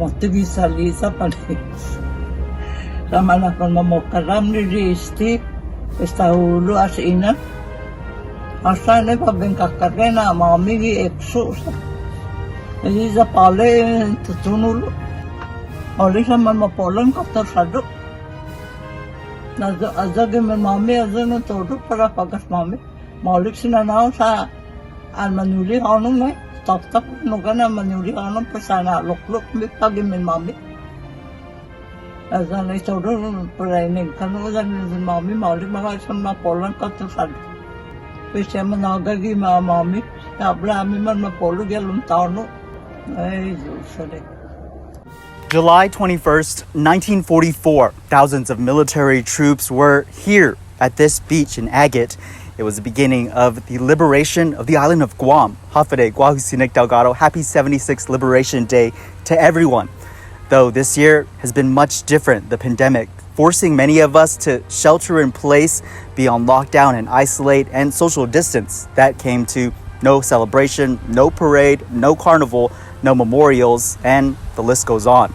motivisalisa pali. Sama na kon mamokaram ni Risti, esta hulu as ina. Asa ne pa bengkakare na mami gi ekso. Ini sa pale tutunulo. Oli sa man mapolan kapta sado. Na azage me mami azano todo para pagas mami. Malik sinanaw sa almanuli hanong ne. Tap no kana manuli hanong pasana loklok mi pagi me mami. Azan ito doon training kanu azan mami malik mga isang mapolan kapta sado. Pwede managagi mga mami. Tabla mi man mapolo galong taon no. Ay, sorry. July 21st, 1944, thousands of military troops were here at this beach in Agate. It was the beginning of the liberation of the island of Guam. Hafa Adai, Guahusinik Delgado, happy 76th Liberation Day to everyone. Though this year has been much different, the pandemic forcing many of us to shelter in place, be on lockdown and isolate, and social distance. That came to no celebration, no parade, no carnival, no memorials, and the list goes on.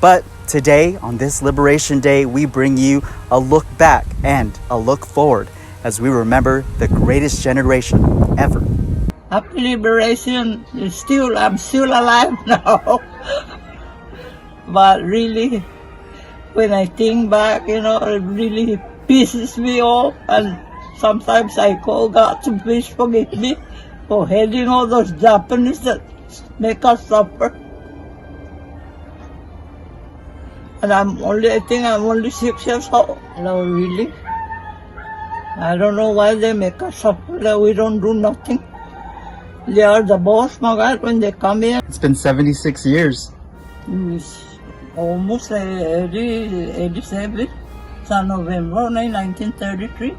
But today, on this Liberation Day, we bring you a look back and a look forward as we remember the greatest generation ever. Happy Liberation. I'm still alive now. But really, when I think back, it really pisses me off. And sometimes I call God to please forgive me for hating all those Japanese that make us suffer. And I think I'm only 6 years old. No, really. I don't know why they make us suffer that we don't do nothing. They are the boss, my God, when they come here. It's been 76 years. It's almost 87. It's on November 1933.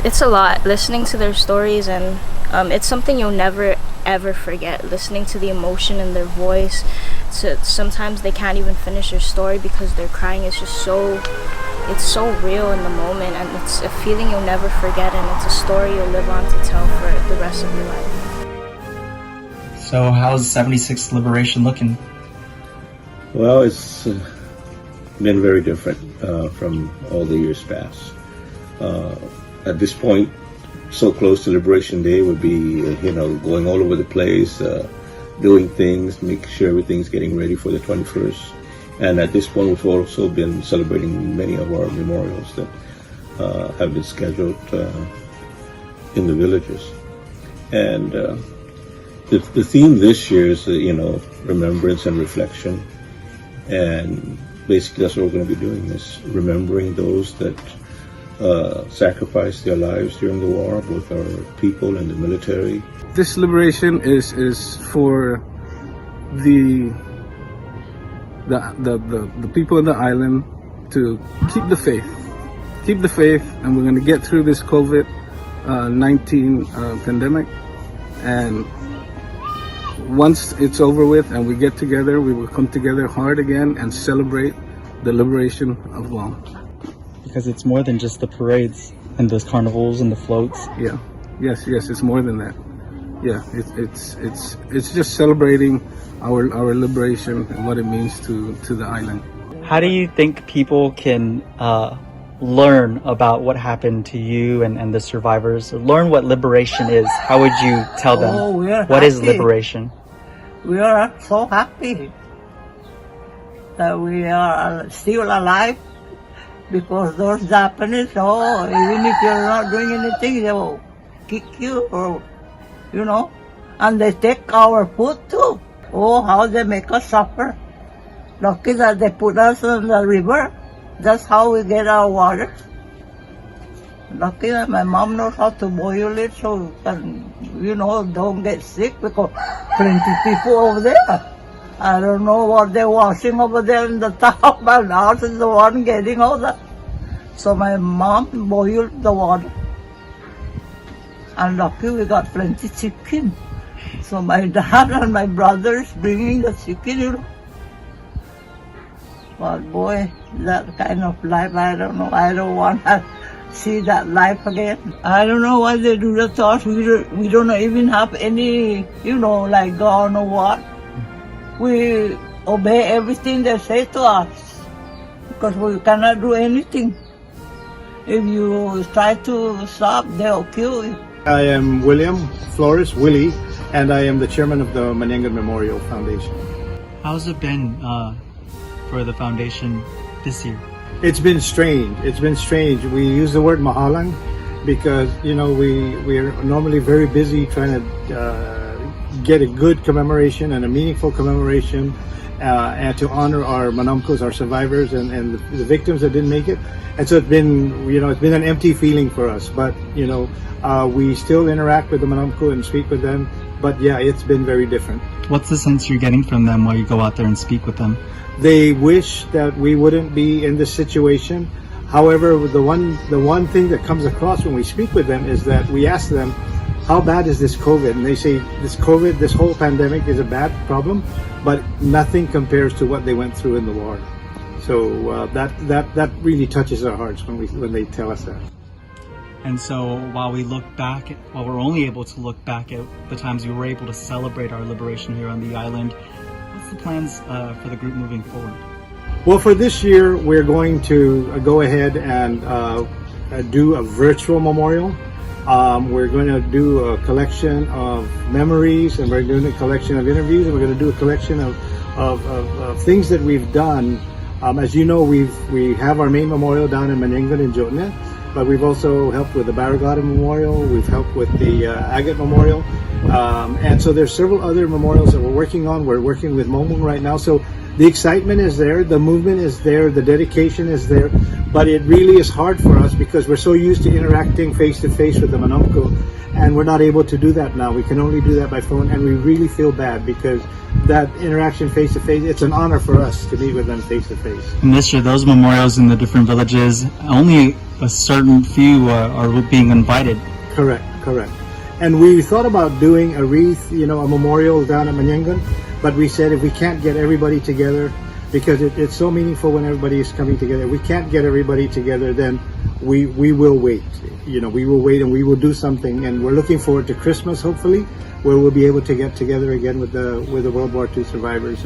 It's a lot listening to their stories, and it's something you'll never ever forget. Listening to the emotion in their voice. Sometimes they can't even finish their story because they're crying. It's so real in the moment, and it's a feeling you'll never forget, and it's a story you'll live on to tell for the rest of your life. So how's 76th Liberation looking? Well, it's been very different from all the years past. At this point, so close to Liberation Day would be, going all over the place, doing things, making sure everything's getting ready for the 21st. And at this point, we've also been celebrating many of our memorials that have been scheduled in the villages. And the theme this year is, remembrance and reflection. And basically that's what we're going to be doing, is remembering those that sacrificed their lives during the war, both our people and the military. This liberation is for the people in the island to keep the faith, and we're going to get through this COVID-19 pandemic. And once it's over with and we get together, we will come together hard again and celebrate the liberation of Guam. Because it's more than just the parades and those carnivals and the floats. Yeah, yes, it's more than that. Yeah, it's just celebrating our liberation and what it means to the island. How do you think people can learn about what happened to you and the survivors? Learn what liberation is. How would you tell them? What is liberation? We are so happy that we are still alive, because those Japanese, even if you're not doing anything, they will kick you, or and they take our food too. Oh, how they make us suffer. Lucky that they put us in the river. That's how we get our water. Lucky that my mom knows how to boil it so we can, don't get sick, because plenty people over there. I don't know what they're washing over there in the tub, but ours is the one getting all that. So my mom boiled the water. And lucky we got plenty chicken. So my dad and my brothers bringing the chicken, But boy, that kind of life, I don't know. I don't want to see that life again. I don't know why they do that to us. We don't even have any, like gone or what. We obey everything they say to us, because we cannot do anything. If you try to stop, they'll kill you. I am William Flores, Willie, and I am the chairman of the Manengan Memorial Foundation. How's it been for the foundation this year? It's been strange. It's been strange. We use the word mahalan because, you know, we're normally very busy trying to get a good commemoration and a meaningful commemoration and to honor our manamkos, our survivors, and the victims that didn't make it. And so it's been, you know, it's been an empty feeling for us. But, you know, we still interact with the manamko and speak with them. But yeah, it's been very different. What's the sense you're getting from them while you go out there and speak with them? They wish that we wouldn't be in this situation. However, the one thing that comes across when we speak with them is that we ask them, how bad is this COVID? And they say, this COVID, this whole pandemic is a bad problem, but nothing compares to what they went through in the war. So that really touches our hearts when they tell us that. And so while we're only able to look back at the times we were able to celebrate our liberation here on the island, what's the plans for the group moving forward? Well, for this year, we're going to go ahead and do a virtual memorial. We're going to do a collection of memories, and we're doing a collection of interviews, and we're going to do a collection of things that we've done. As you know, we have our main memorial down in Manengan in Jotne, but we've also helped with the Barragata Memorial. We've helped with the Agate Memorial. And so there's several other memorials that we're working on. We're working with Momung right now. So the excitement is there, the movement is there, the dedication is there, but it really is hard for us because we're so used to interacting face to face with the Manamko, and we're not able to do that now. We can only do that by phone, and we really feel bad because that interaction face to face, it's an honor for us to meet with them face to face. And this year, those memorials in the different villages, only a certain few are being invited. Correct. And we thought about doing a wreath, you know, a memorial down at Manengan, but we said if we can't get everybody together, because it's so meaningful when everybody is coming together, if we can't get everybody together, then we will wait. You know, we will wait and we will do something. And we're looking forward to Christmas, hopefully, where we'll be able to get together again with the World War II survivors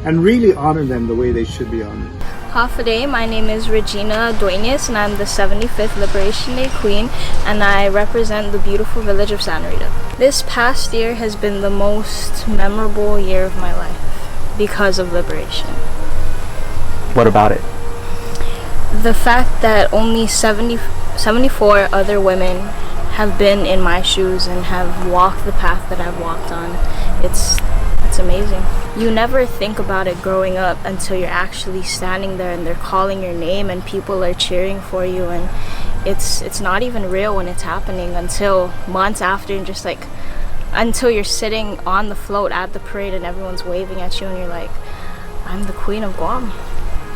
and really honor them the way they should be honored. Hafa Adai, my name is Regina Duenas, and I'm the 75th Liberation Day Queen, and I represent the beautiful village of Santa Rita. This past year has been the most memorable year of my life because of liberation. What about it? The fact that only 74 other women have been in my shoes and have walked the path that I've walked on, it's amazing. You never think about it growing up until you're actually standing there and they're calling your name and people are cheering for you, and it's not even real when it's happening until months after, and just like until you're sitting on the float at the parade and everyone's waving at you and you're like, I'm the Queen of Guam.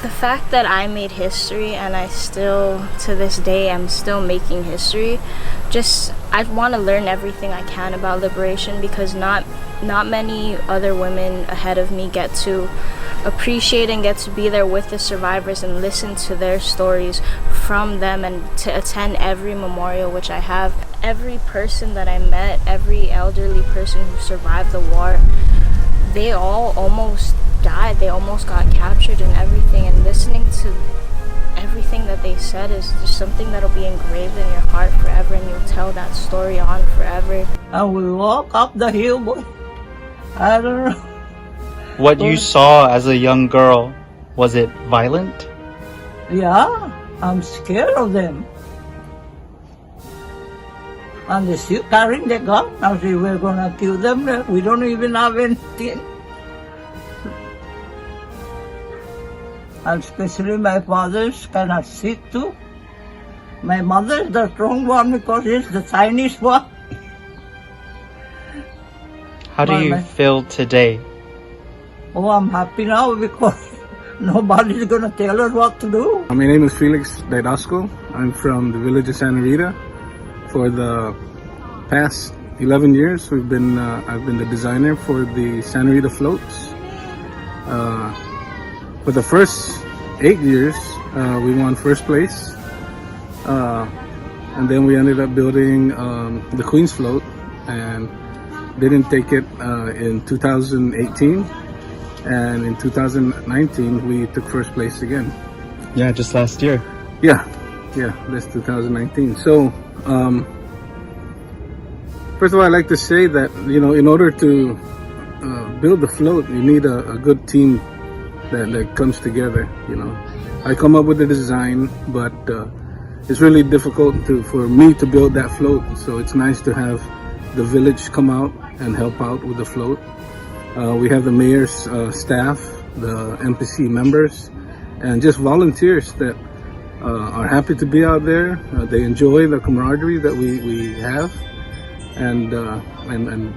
The fact that I made history and I still, to this day, am still making history, I want to learn everything I can about liberation, because not many other women ahead of me get to appreciate and get to be there with the survivors and listen to their stories from them, and to attend every memorial, which I have. Every person that I met, every elderly person who survived the war, they all almost died, they almost got captured and everything, and listening to everything that they said is just something that'll be engraved in your heart forever, and you'll tell that story on forever. And we walk up the hill, boy. I don't know. What you saw as a young girl, was it violent? Yeah, I'm scared of them. And they still carrying the gun. I say we're gonna kill them. We don't even have anything. And especially my fathers cannot sit too. My mother is the strong one because she's the Chinese one. How do you feel today? Oh, I'm happy now because nobody's gonna tell us what to do. My name is Felix Didasco. I'm from the village of Santa Rita. For the past 11 years, I've been the designer for the Santa Rita floats. For the first 8 years, we won first place, and then we ended up building the Queen's float, and didn't take it in 2018. And in 2019, we took first place again. Yeah, just last year. Yeah, that's 2019. So, first of all, I'd like to say that, in order to build the float, you need a good team that comes together. I come up with the design, but it's really difficult for me to build that float. So it's nice to have the village come out and help out with the float. We have the mayor's staff, the MPC members, and just volunteers that are happy to be out there. They enjoy the camaraderie that we have, and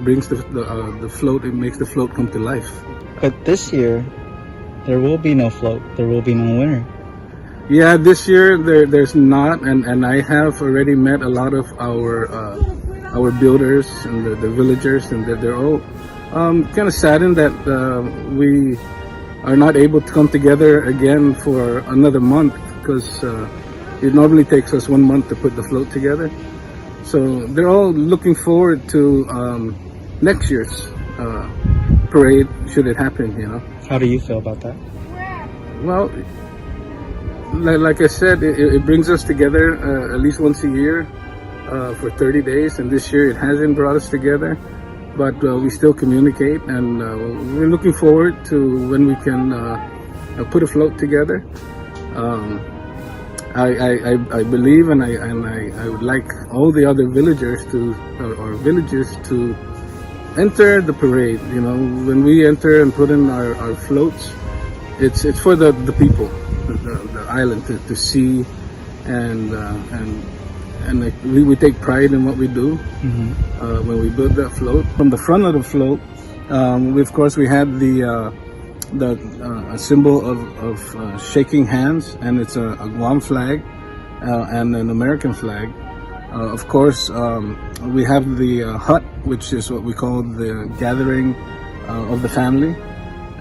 brings the float. It makes the float come to life. But this year, there will be no float. There will be no winner. Yeah, this year there's not, and I have already met a lot of our builders and the villagers, and they're all kind of saddened that we are not able to come together again for another month, because it normally takes us 1 month to put the float together. So they're all looking forward to next year's parade, should it happen. How do you feel about that? Well, like I said, it brings us together at least once a year for 30 days, and this year it hasn't brought us together, but we still communicate, and we're looking forward to when we can put a float together. I believe, and I would like all the other villagers or villages to enter the parade. When we enter and put in our floats, it's for the people, the island to see, and we take pride in what we do. When we build that float. From the front of the float, we had a symbol of shaking hands, and it's a Guam flag and an American flag. Of course, we have the hut, which is what we call the gathering of the family,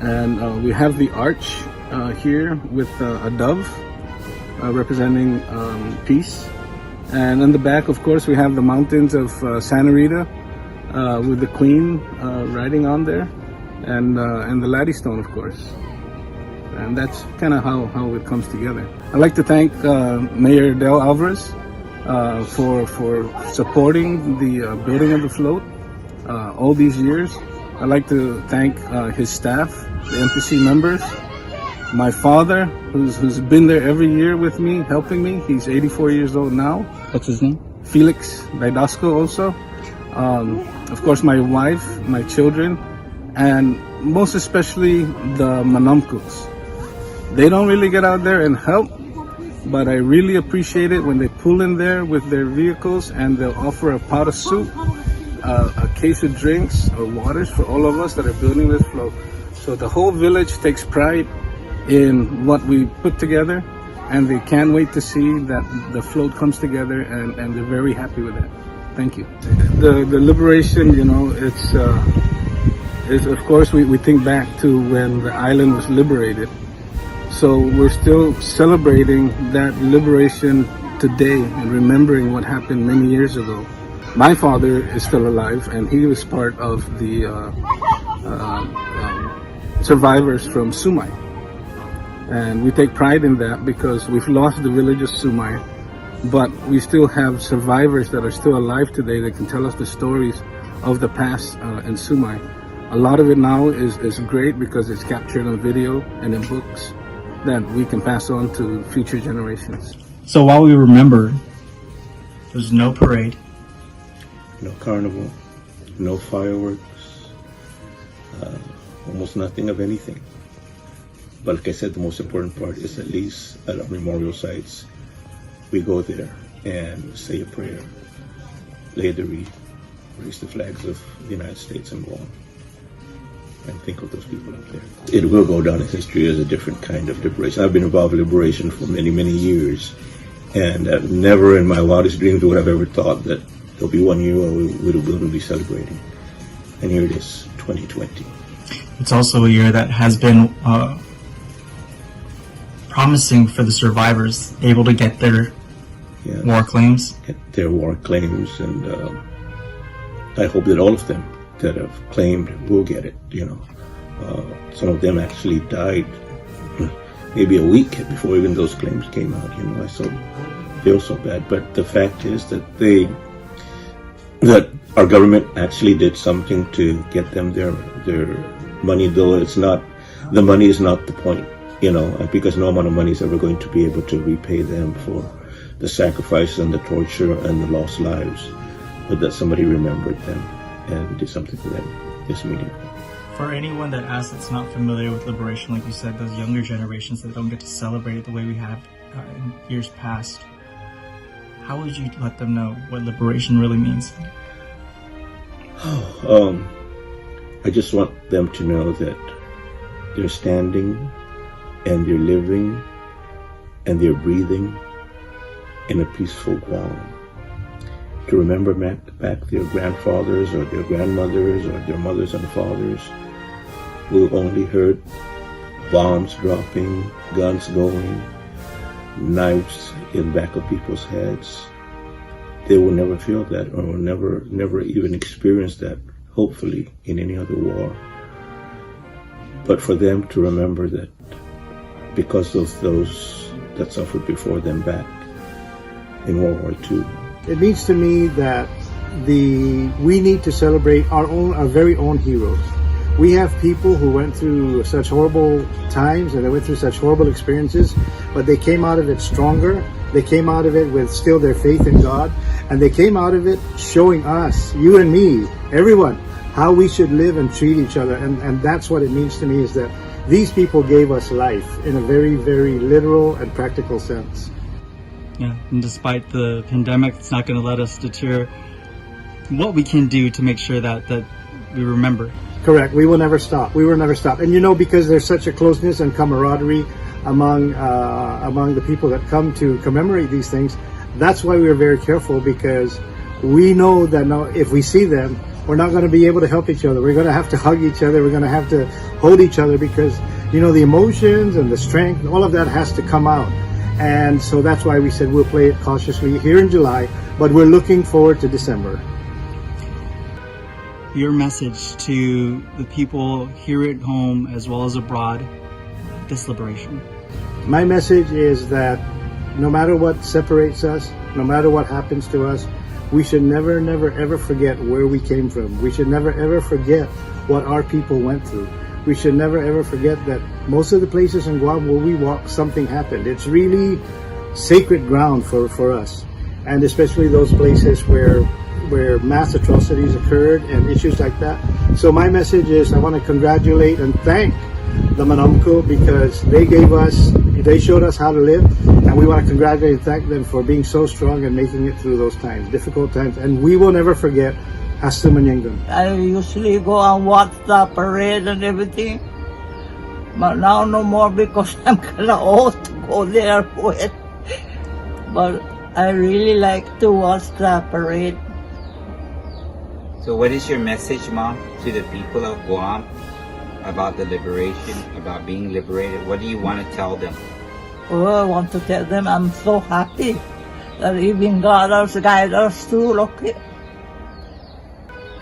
and we have the arch here with a dove representing peace. And in the back, of course, we have the mountains of Santa Rita with the Queen riding on there, and the Laddystone, of course. And that's kind of how it comes together. I'd like to thank Mayor Del Alvarez for supporting the building of the float all these years. I'd like to thank his staff, the MPC members, my father, who's been there every year with me, helping me. He's 84 years old now. What's his name? Felix Didasco also. Of course, my wife, my children, and most especially the Manamkus. They don't really get out there and help, but I really appreciate it when they pull in there with their vehicles and they'll offer a pot of soup, a case of drinks or waters for all of us that are building this float. So the whole village takes pride in what we put together, and they can't wait to see that the float comes together, and they're very happy with that. Thank you. The liberation, it's of course we think back to when the island was liberated. So we're still celebrating that liberation today and remembering what happened many years ago. My father is still alive, and he was part of the survivors from Sumay. And we take pride in that because we've lost the village of Sumay, but we still have survivors that are still alive today that can tell us the stories of the past in Sumay. A lot of it now is great because it's captured on video and in books that we can pass on to future generations. So while we remember, there's no parade, No carnival, no fireworks, almost nothing of anything. But like I said, the most important part is at least at our memorial sites, we go there and say a prayer, lay the wreath, raise the flags of the United States and Guam, and think of those people out there. It will go down in history as a different kind of liberation. I've been involved in liberation for many, many years, and never in my wildest dreams would I've ever thought that there'll be 1 year where we'll be celebrating. And here it is, 2020. it's also a year that has been promising for the survivors, able to get their war claims. Get their war claims, and I hope that all of them that have claimed will get it, Some of them actually died maybe a week before even those claims came out. I feel so bad. But the fact is that our government actually did something to get them their money, though the money is not the point, because no amount of money is ever going to be able to repay them for the sacrifice and the torture and the lost lives, but that somebody remembered them and did something for them this meeting. For anyone that's not familiar with liberation, like you said, those younger generations that don't get to celebrate it the way we have in years past, how would you let them know what liberation really means? I just want them to know that they're standing and they're living and they're breathing in a peaceful Guam. To remember back their grandfathers or their grandmothers or their mothers and fathers who only heard bombs dropping, guns going, knives in the back of people's heads. They will never feel that, or will never even experience that, hopefully, in any other war. But for them to remember that because of those that suffered before them back in World War II. It means to me that we need to celebrate our very own heroes. We have people who went through such horrible times and they went through such horrible experiences, but they came out of it stronger. They came out of it with still their faith in God, and they came out of it showing us, you and me, everyone, how we should live and treat each other. And that's what it means to me, is that these people gave us life in a very, very literal and practical sense. Yeah, and despite the pandemic, it's not going to let us deter what we can do to make sure that we remember. Correct. We will never stop. We will never stop. And because there's such a closeness and camaraderie among the people that come to commemorate these things, that's why we're very careful, because we know that now if we see them, we're not going to be able to help each other. We're going to have to hug each other. We're going to have to hold each other, because the emotions and the strength, all of that has to come out. And so that's why we said we'll play it cautiously here in July, but we're looking forward to December. Your message to the people here at home as well as abroad, this liberation. My message is that no matter what separates us, no matter what happens to us, we should never, never, ever forget where we came from. We should never, ever forget what our people went through. We should never, ever forget that most of the places in Guam where we walk, something happened. It's really sacred ground for us, and especially those places where mass atrocities occurred and issues like that. So my message is, I want to congratulate and thank the Manamco, because they showed us how to live, and we want to congratulate and thank them for being so strong and making it through those times, difficult times, and we will never forget Hasta Manyangam. I usually go and watch the parade and everything, but now no more, because I'm kind of old to go there with. But I really like to watch the parade. So what is your message, Mom, to the people of Guam about the liberation, about being liberated? What do you want to tell them? Oh, I want to tell them I'm so happy that even God has guided us through, okay?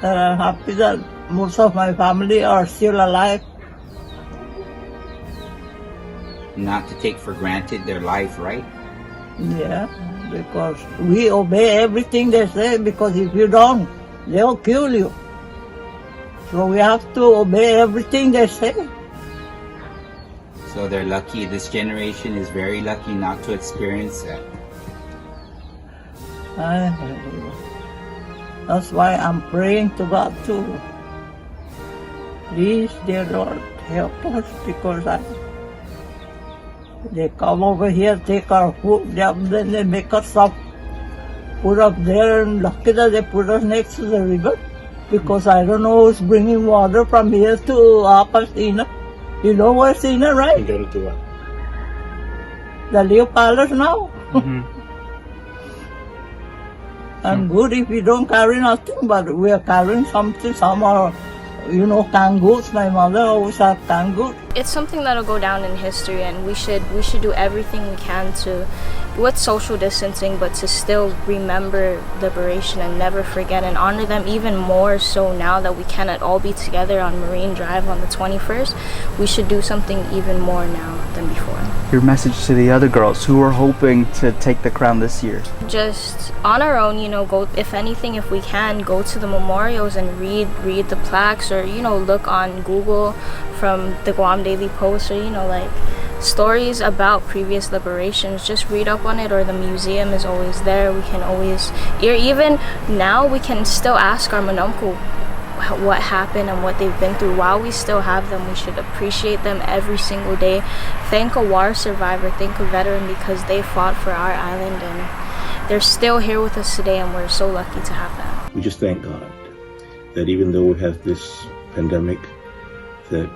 That I'm happy that most of my family are still alive. Not to take for granted their life, right? Yeah, because we obey everything they say, because if you don't, they'll kill you. So we have to obey everything they say. So they're lucky. This generation is very lucky not to experience that. That's why I'm praying to God too. Please, dear Lord, help us, because they come over here, take our food, then they make us stop, put up there, and lucky that they put us next to the river, because I don't know who's bringing water from here to Hafa Adai. You know where Sina, right? You gotta do it. The Leo Palace now. Mm-hmm. And good if we don't carry nothing, but we are carrying something. Some are, canned goods. My mother always had canned goods. it's something that'll go down in history, and we should do everything we can to, with social distancing, but to still remember liberation and never forget and honor them even more so now that we cannot all be together on Marine Drive on the 21st. We should do something even more now than before. Your message to the other girls who are hoping to take the crown this year? Just on our own, go, if anything, if we can, go to the memorials and read the plaques, or look on Google from the Guam Daily Post, or like stories about previous liberations. Just read up on it, or the museum is always there. We can always, even now, we can still ask our manumku what happened and what they've been through. While we still have them, we should appreciate them every single day. Thank a war survivor, thank a veteran, because they fought for our island and they're still here with us today, and we're so lucky to have that. We just thank God that even though we have this pandemic, that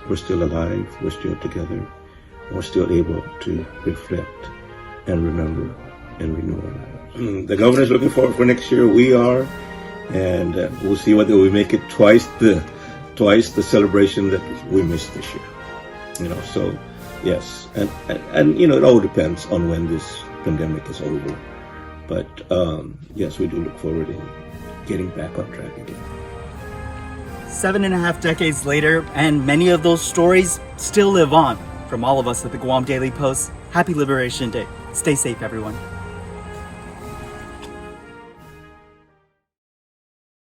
we're still alive, we're still together, we're still able to reflect and remember and renew our lives. The governor's looking forward for next year. We are, and we'll see whether we make it twice the celebration that we missed this year. So yes, and it all depends on when this pandemic is over. But yes, we do look forward to getting back on track again. 7.5 decades later, and many of those stories still live on. From all of us at the Guam Daily Post, happy Liberation Day. Stay safe, everyone.